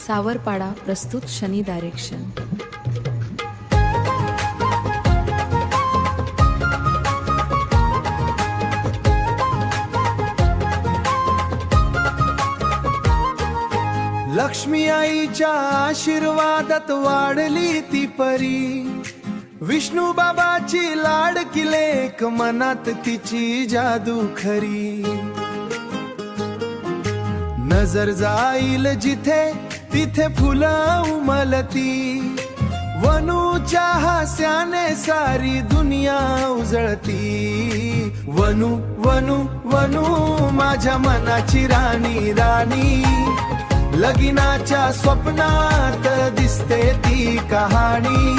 सावरपाडा प्रस्तुत शनी डायरेक्शन। लक्ष्मी आईच्या आशीर्वादात वाढली ती परी, विष्णू बाबाची लाडकी लेक, मनात तिची जादू खरी। नजर जाईल जिथे तिथे फुलं उमलती, वनूच्या हास्याने सारी दुनिया उजळती। वनू वनू वनू माझ्या मनाची राणी राणी, लगीनाच्या स्वप्नात दिसते ती कहाणी।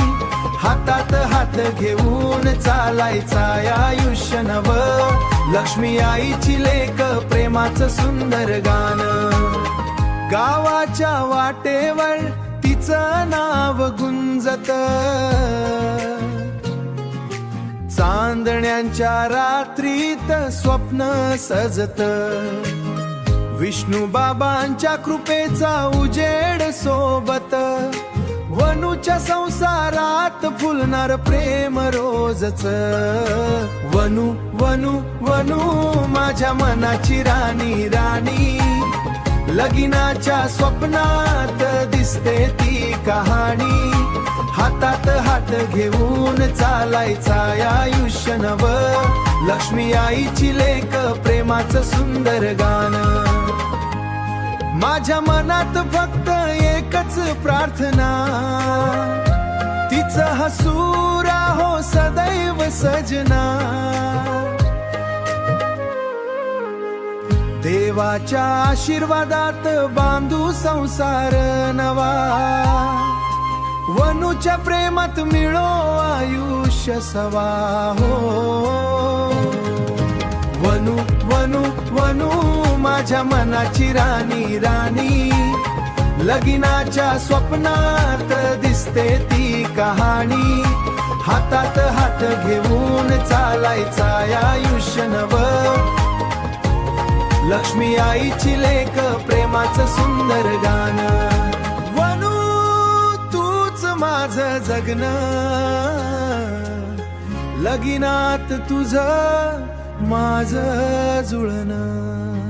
हातात हात घेऊन चालायचा आयुष्य नव, लक्ष्मी आईची लेक प्रेमाचं सुंदर गाणं। गावाच्या वाटेवर तिचं नाव गुंजत, चांदण्यांच्या रात्रीत स्वप्न सजत। विष्णू बाबांच्या कृपेचा उजेड सोबत, वनूच्या संसारात फुलणार प्रेम रोजच। वनू वनू वनू माझ्या मनाची राणी राणी, लगीनाच्या स्वप्नात दिसते ती कहाणी। हातात हात घेऊन चालायचा आयुष्य नव, लक्ष्मी आईची लेक प्रेमाचं सुंदर गाणं। माझ्या मनात फक्त एकच प्रार्थना, तिचं हसू राहो सदैव सजना। देवाच्या आशीर्वादात बांधू संसार नवा, वनूच्या प्रेमात मिळो आयुष्य सवा हो। वनू वनू वनू माझ्या मनाची राणी राणी, लगीनाच्या स्वप्नात दिसते ती कहाणी। हातात हात घेऊन चालायचा आयुष्य नव, लक्ष्मी आईची लेक प्रेमाचं सुंदर गाणं। वनू तूच माझं जगणं, लगीनात तुझं माझं जुळणं।